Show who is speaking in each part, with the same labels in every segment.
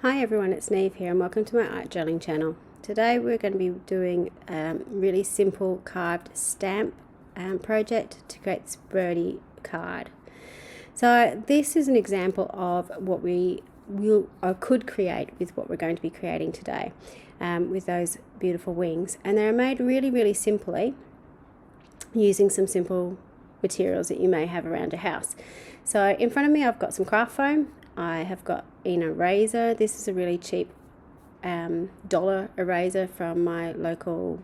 Speaker 1: Hi everyone, it's Niamh here and welcome to my art journaling channel. Today we're going to be doing a really simple carved stamp project to create this birdie card. So this is an example of what we could create with what we're going to be creating today with those beautiful wings. And they're made really simply using some simple materials that you may have around your house. So in front of me I've got some craft foam. I have got an eraser. This is a really cheap dollar eraser from my local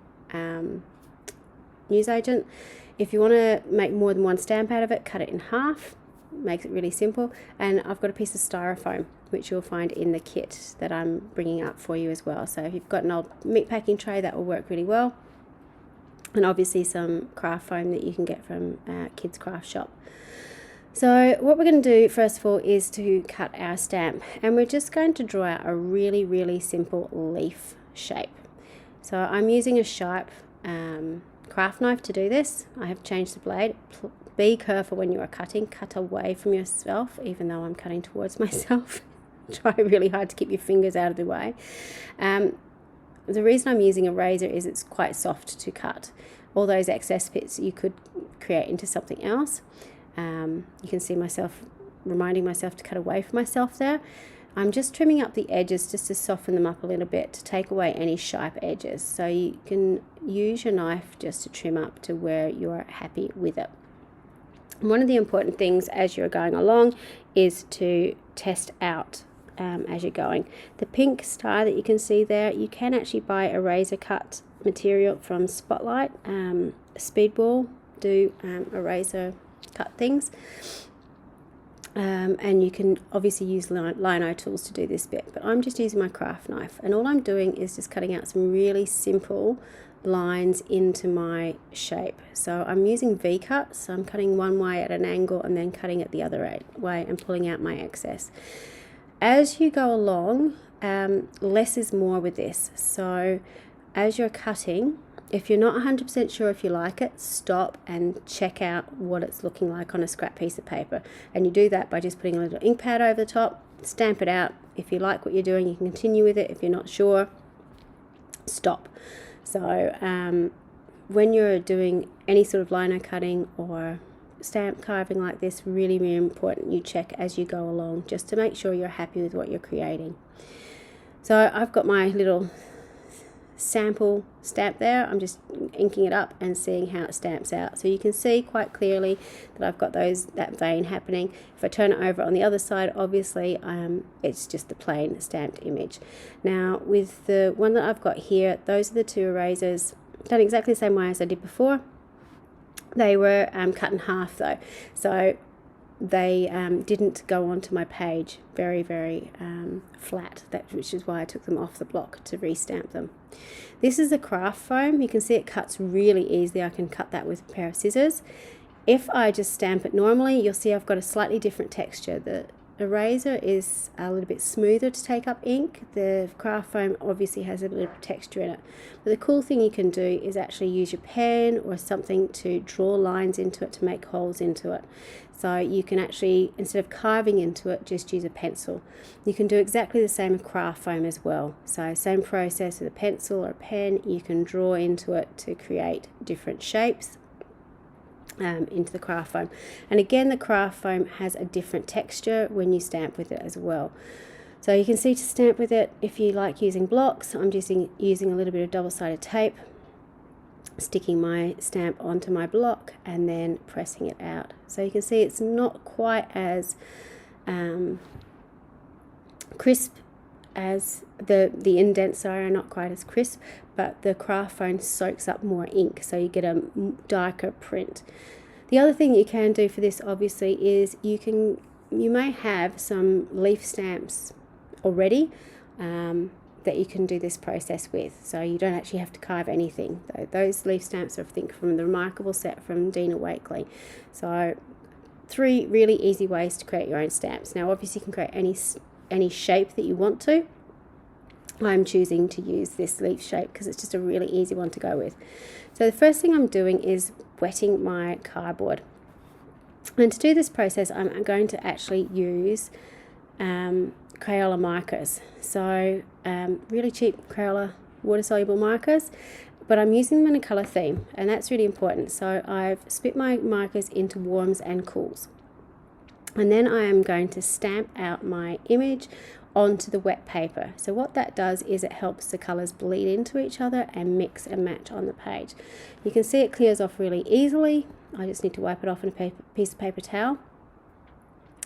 Speaker 1: newsagent. If you want to make more than one stamp out of it, cut it in half. Makes it really simple. And I've got a piece of styrofoam which you'll find in the kit that I'm bringing up for you as well. So if you've got an old meat packing tray, that will work really well. And obviously some craft foam that you can get from Kids Craft Shop. So what we're going to do first of all is to cut our stamp, and we're just going to draw out a really simple leaf shape. So I'm using a sharp craft knife to do this. I have changed the blade. Be careful when you are cutting, cut away from yourself, even though I'm cutting towards myself. Try really hard to keep your fingers out of the way. The reason I'm using a razor is it's quite soft to cut. All those excess bits you could create into something else. You can see myself reminding myself to cut away from myself there. I'm just trimming up the edges just to soften them up a little bit, to take away any sharp edges. So you can use your knife just to trim up to where you're happy with it. And one of the important things as you're going along is to test out as you're going. The pink star that you can see there, you can actually buy a razor cut material from Spotlight. Speedball do eraser cut things, and you can obviously use lino tools to do this bit, but I'm just using my craft knife, and all I'm doing is just cutting out some really simple lines into my shape. So I'm using V-cuts, so I'm cutting one way at an angle and then cutting it the other way and pulling out my excess. As you go along, less is more with this. So as you're cutting, if you're not 100% sure if you like it, stop and check out what it's looking like on a scrap piece of paper. And you do that by just putting a little ink pad over the top, stamp it out. If you like what you're doing, you can continue with it. If you're not sure, stop. So when you're doing any sort of lino cutting or stamp carving like this, really important you check as you go along just to make sure you're happy with what you're creating. So I've got my little sample stamp there. I'm just inking it up and seeing how it stamps out. So you can see quite clearly that I've got that vein happening. If I turn it over on the other side, obviously it's just the plain stamped image. Now with the one that I've got here, those are the two erasers done exactly the same way as I did before. They were cut in half though, so they didn't go onto my page very flat, which is why I took them off the block to restamp them. This is a craft foam. You can see it cuts really easily. I can cut that with a pair of scissors. If I just stamp it normally, you'll see I've got a slightly different texture. The eraser is a little bit smoother to take up ink. The craft foam obviously has a bit of texture in it. But the cool thing you can do is actually use your pen or something to draw lines into it, to make holes into it. So you can actually, instead of carving into it, just use a pencil. You can do exactly the same with craft foam as well. So same process with a pencil or a pen, you can draw into it to create different shapes into the craft foam. And again, the craft foam has a different texture when you stamp with it as well. So you can see to stamp with it, if you like using blocks, I'm just using a little bit of double-sided tape, sticking my stamp onto my block and then pressing it out. So you can see it's not quite as crisp as the indents are not quite as crisp, but the craft foam soaks up more ink, so you get a darker print. The other thing you can do for this obviously is you may have some leaf stamps already that you can do this process with, so you don't actually have to carve anything. Those leaf stamps are, I think, from the Remarkable set from Dina Wakeley. So 3 really easy ways to create your own stamps. Now obviously you can create any shape that you want to. I'm choosing to use this leaf shape because it's just a really easy one to go with. So the first thing I'm doing is wetting my cardboard. And to do this process, I'm going to actually use Crayola markers. So really cheap Crayola water-soluble markers, but I'm using them in a colour theme, and that's really important. So I've split my markers into warms and cools. And then I am going to stamp out my image onto the wet paper. So what that does is it helps the colours bleed into each other and mix and match on the page. You can see it clears off really easily. I just need to wipe it off in a piece of paper towel,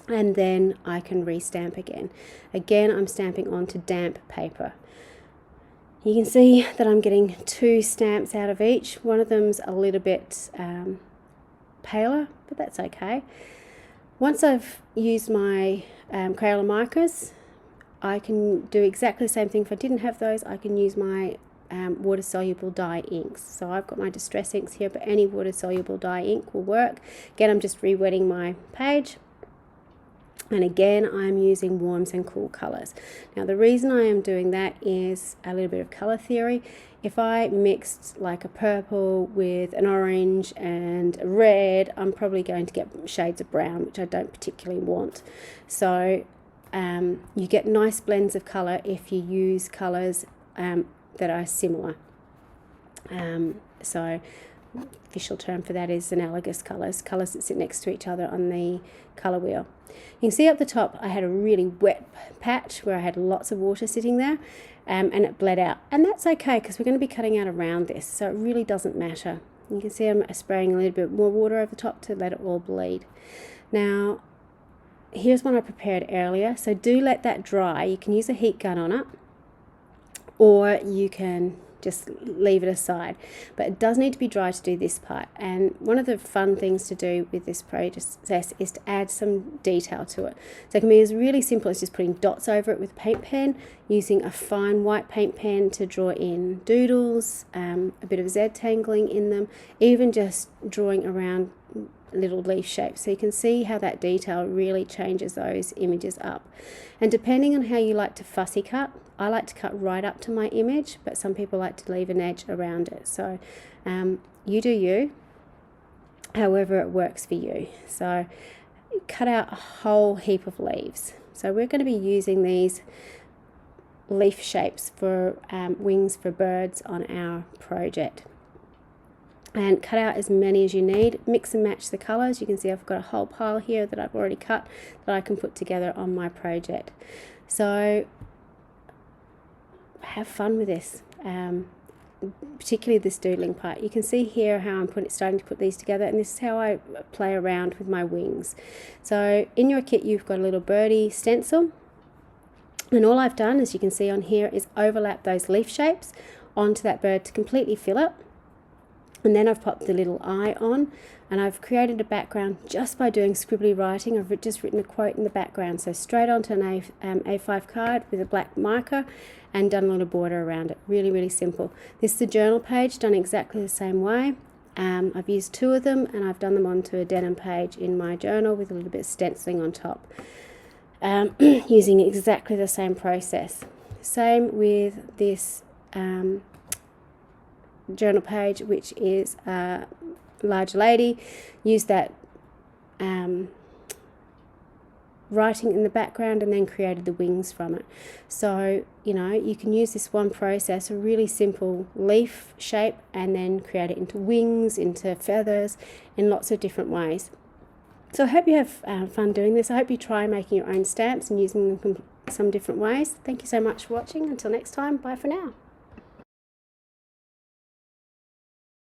Speaker 1: and then I can restamp again. Again, I'm stamping onto damp paper. You can see that I'm getting 2 stamps out of each. One of them's a little bit paler, but that's okay. Once I've used my Crayola markers, I can do exactly the same thing. If I didn't have those, I can use my water-soluble dye inks. So I've got my Distress inks here, but any water-soluble dye ink will work. Again, I'm just re-wetting my page. And again, I'm using warms and cool colours. Now, the reason I am doing that is a little bit of colour theory. If I mixed like a purple with an orange and a red, I'm probably going to get shades of brown, which I don't particularly want. So you get nice blends of colour if you use colours that are similar. So official term for that is analogous colours, colours that sit next to each other on the colour wheel. You can see up the top I had a really wet patch where I had lots of water sitting there, and it bled out. And that's okay because we're going to be cutting out around this, so it really doesn't matter. You can see I'm spraying a little bit more water over the top to let it all bleed. Now, here's one I prepared earlier, so do let that dry. You can use a heat gun on it, or you can just leave it aside, but it does need to be dry to do this part. And one of the fun things to do with this process is to add some detail to it. So it can be as really simple as just putting dots over it with a paint pen, using a fine white paint pen to draw in doodles, a bit of Z-tangling in them, even just drawing around little leaf shapes. So you can see how that detail really changes those images up. And depending on how you like to fussy cut, I like to cut right up to my image, but some people like to leave an edge around it. So you do you, however it works for you. So cut out a whole heap of leaves. So we're going to be using these leaf shapes for wings for birds on our project. And cut out as many as you need. Mix and match the colours. You can see I've got a whole pile here that I've already cut that I can put together on my project. So have fun with this, particularly this doodling part. You can see here how I'm starting to put these together, and this is how I play around with my wings. So in your kit you've got a little birdie stencil, and all I've done, as you can see on here, is overlap those leaf shapes onto that bird to completely fill it. And then I've popped the little eye on, and I've created a background just by doing scribbly writing. I've just written a quote in the background, so straight onto an A5 card with a black marker and done a little border around it. Really, really simple. This is a journal page done exactly the same way. I've used 2 of them, and I've done them onto a denim page in my journal with a little bit of stenciling on top, using exactly the same process. Same with this journal page, which is a large lady. Use that writing in the background and then created the wings from it. So you know, you can use this one process, a really simple leaf shape, and then create it into wings, into feathers, in lots of different ways. So I hope you have fun doing this. I hope you try making your own stamps and using them some different ways. Thank you so much for watching. Until next time, bye for now.